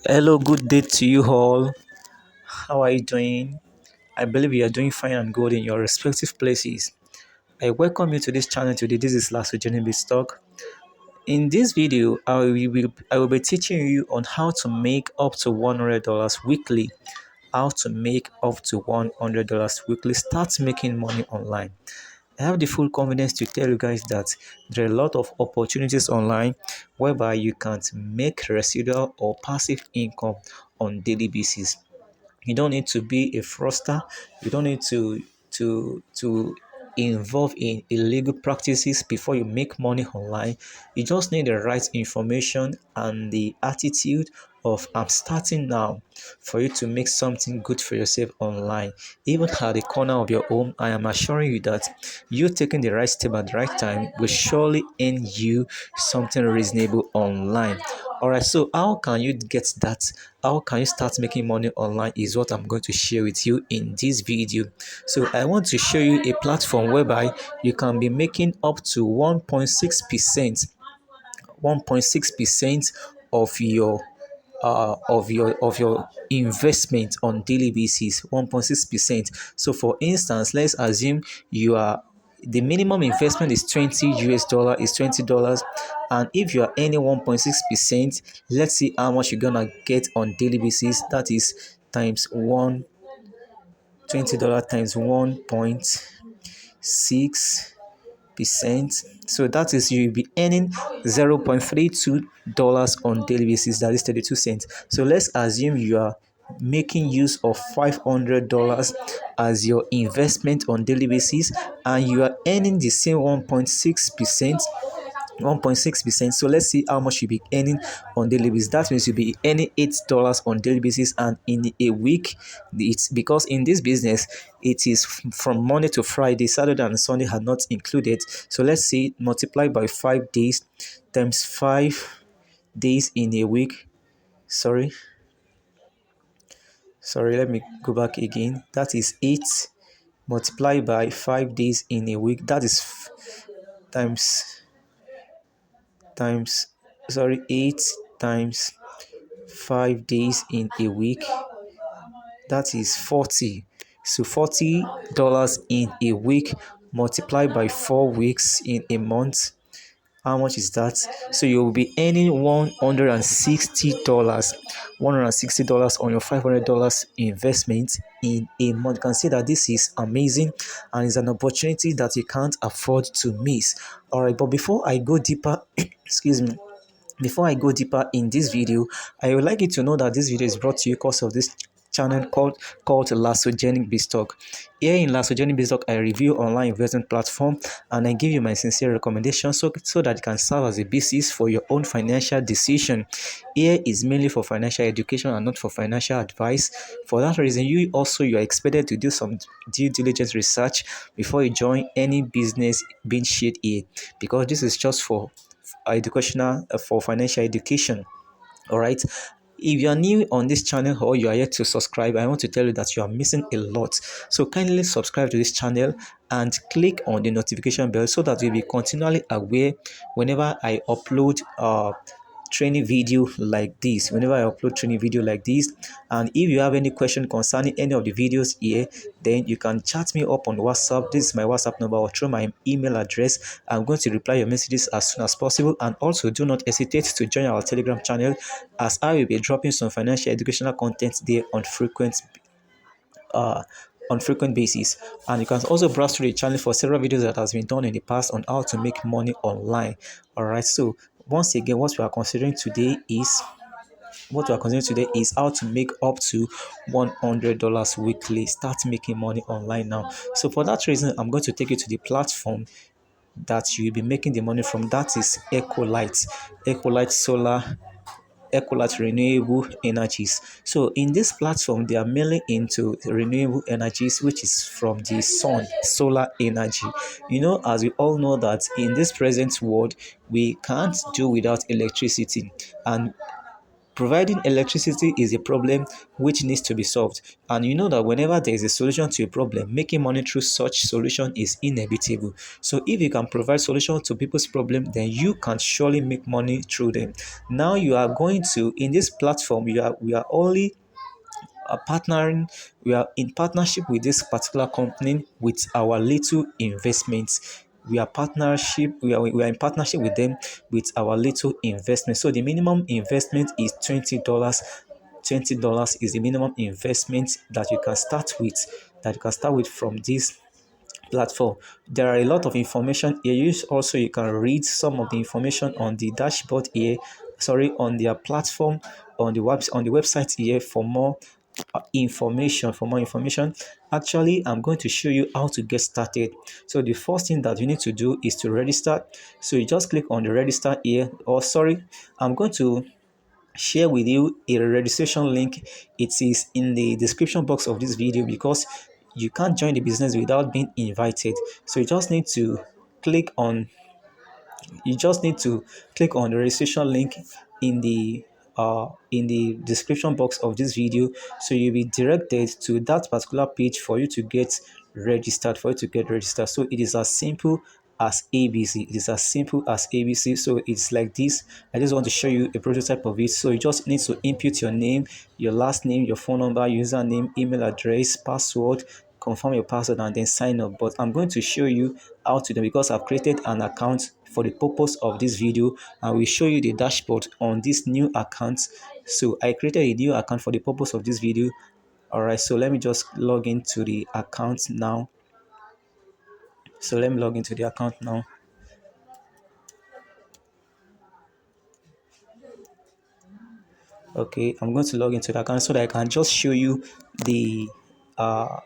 Hello, good day to you all. How are you doing? I believe you are doing fine and good in your respective places. I welcome you to this channel today. This is Last Journey Stock. In this video, I will be teaching you on how to make up to $100 weekly. How to make up to $100 weekly. Start making money online. I have the full confidence to tell you guys that there are a lot of opportunities online whereby you can make residual or passive income on daily basis. You don't need to be a fraudster. You don't need to involve in illegal practices before you make money online. You just need the right information and the attitude of I'm starting now for you to make something good for yourself online. Even at the corner of your home, I am assuring you that you taking the right step at the right time will surely earn you something reasonable online. All right, so how can you get that? How can you start making money online is what I'm going to share with you in this video. So I want to show you a platform whereby you can be making up to 1.6% of your investment on daily basis. 1.6%. So for instance, let's assume you are the minimum investment is $20 is $20, and if you are earning 1.6%, let's see how much you're gonna get on daily basis. That is times one $20 times 1.6%. So that is you'll be earning $0.32 on daily basis. That is 32 cents. So let's assume you are making use of $500 as your investment on daily basis, and you are earning the same 1.6%. So let's see how much you'll be earning on daily basis. That means you'll be earning $8 on daily basis, and in a week, it's because in this business it is from Monday to Friday. Saturday and Sunday are not included. So let's say multiply by 5 days times 5 days in a week. Sorry, let me go back again. That is 8 multiplied by 5 days in a week. That is times times 8 times 5 days in a week. That is 40. So $40 in a week multiplied by 4 weeks in a month. How much is that? So you'll be earning $160. $160 on your $500 investment in a month. You can see that this is amazing and it's an opportunity that you can't afford to miss. All right, but before I go deeper, excuse me. Before I go deeper in this video, I would like you to know that this video is brought to you because of this channel called Lasogenic Biztalk. Here in Lasogenic Biztalk, I review online investment platform and I give you my sincere recommendation so that it can serve as a basis for your own financial decision. Here is mainly for financial education and not for financial advice. For that reason, you are expected to do some due diligence research before you join any business being shared here, because this is just for educational for financial education. All right, if you are new on this channel or you are yet to subscribe, I want to tell you that you are missing a lot. So kindly subscribe to this channel and click on the notification bell so that you'll be continually aware whenever I upload training video like this. And if you have any question concerning any of the videos here, then you can chat me up on WhatsApp. This is my WhatsApp number, or through my email address. I'm going to reply your messages as soon as possible. And also do not hesitate to join our Telegram channel, as I will be dropping some financial educational content there uh on frequent basis. And you can also browse through the channel for several videos that has been done in the past on how to make money online. All right, so once again, what we are considering today is how to make up to $100 weekly. Start making money online now. So for that reason, I'm going to take you to the platform that you'll be making the money from. That is Ecolite Renewable Energies. So in this platform, they are mainly into renewable energies, which is from the sun, solar energy. As we all know that in this present world, we can't do without electricity, and Providing electricity is a problem which needs to be solved. And you know that whenever there is a solution to a problem, making money through such solution is inevitable. So if you can provide solution to people's problem, then you can surely make money through them. Now you are going to, in this platform, we are only partnering, we are in partnership with this particular company with our little investments. We are in partnership with them with our little investment. So the minimum investment is $20. $20 is the minimum investment that you can start with, from this platform. There are a lot of information here. You can read some of the information on the dashboard here, sorry, on their platform, on the website here for more information. Actually, I'm going to show you how to get started. So the first thing that you need to do is to register. So you just click on the register here, or sorry, I'm going to share with you a registration link. It is in the description box of this video, because you can't join the business without being invited. So click on you just need to click on the registration link in the description box of this video. So you'll be directed to that particular page for you to get registered. So it is as simple as ABC. It is as simple as ABC. So it's like this. I just want to show you a prototype of it. So you just need to input your name, your last name, your phone number, username, email address, password, confirm your password, and then sign up. But I'm going to show you how to do, because I've created an account for the purpose of this video, and will show you the dashboard on this new account. So I created a new account for the purpose of this video. All right, so let me just log into the account now. Okay, I'm going to log into the account so that I can just show you the uh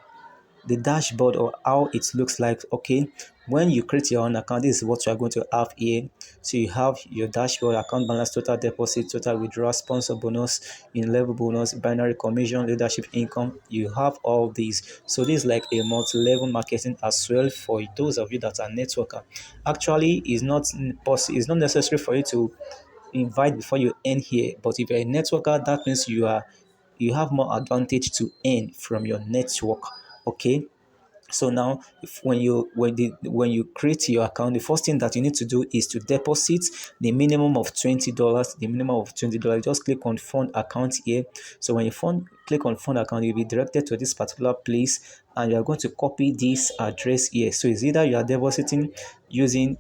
the dashboard, or how it looks like. Okay, when you create your own account, this is what you are going to have here. So you have your dashboard: account balance, total deposit, total withdrawal, sponsor bonus, in level bonus, binary commission, leadership income. You have all these. So this is like a multi-level marketing as well for those of you that are networker. Actually, it's not necessary for you to invite before you earn here, but if you're a networker, that means you have more advantage to earn from your network. Okay, so now, when you create your account, the first thing that you need to do is to deposit the minimum of $20. Just click on fund account here. So when click on fund account, you'll be directed to this particular place, and you are going to copy this address here. So it's either you are depositing using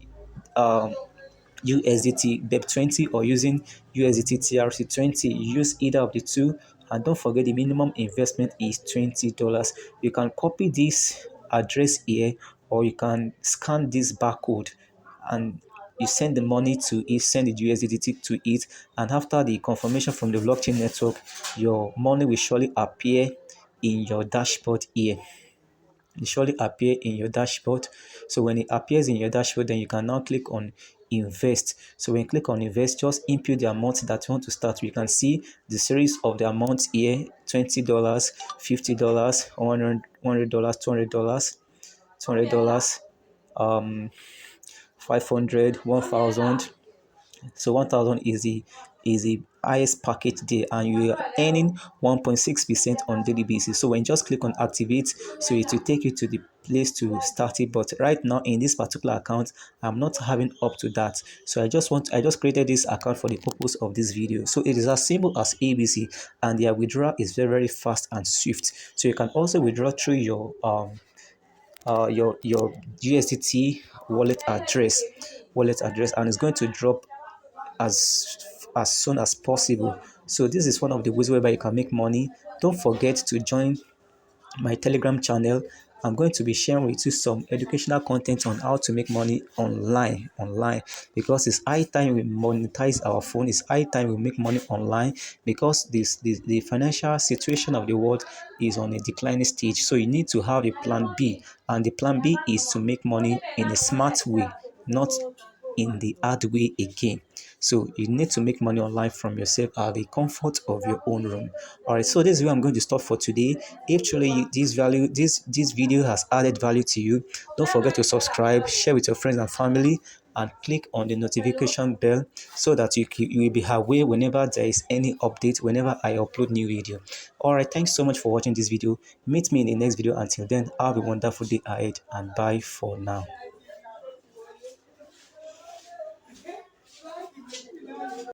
USDT BEP20 or using USDT TRC20. Use either of the two, and don't forget the minimum investment is $20. You can copy this address here, or you can scan this barcode and you send the money to it, send the USDT to it, and after the confirmation from the blockchain network, your money will surely appear in your dashboard here. It surely appear in your dashboard. So when it appears in your dashboard, then you can now click on invest. So when you click on invest, just input the amount that you want to start. You can see the series of the amounts here: $20, $50, $100, $200, um 500, 1000. So 1000 is the highest package there, and you are earning 1.6% on daily basis. So when you just click on activate, so it will take you to the place to start it. But right now in this particular account, I'm not having up to that. So I just created this account for the purpose of this video. So it is as simple as ABC, and their withdrawal is very, very fast and swift. So you can also withdraw through your USDT wallet address, and it's going to drop as soon as possible. So this is one of the ways whereby you can make money. Don't forget to join my Telegram channel. I'm going to be sharing with you some educational content on how to make money online, because it's high time we monetize our phone. It's high time we make money online, because the financial situation of the world is on a declining stage. So you need to have a plan B, and the plan B is to make money in a smart way, not in the hard way again. So you need to make money online from yourself at the comfort of your own room. All right, so this is where I'm going to stop for today. If truly this video has added value to you, don't forget to subscribe, share with your friends and family, and click on the notification bell so that you will be aware whenever there is any update, whenever I upload new video. All right, thanks so much for watching this video. Meet me in the next video. Until then, have a wonderful day ahead, and bye for now.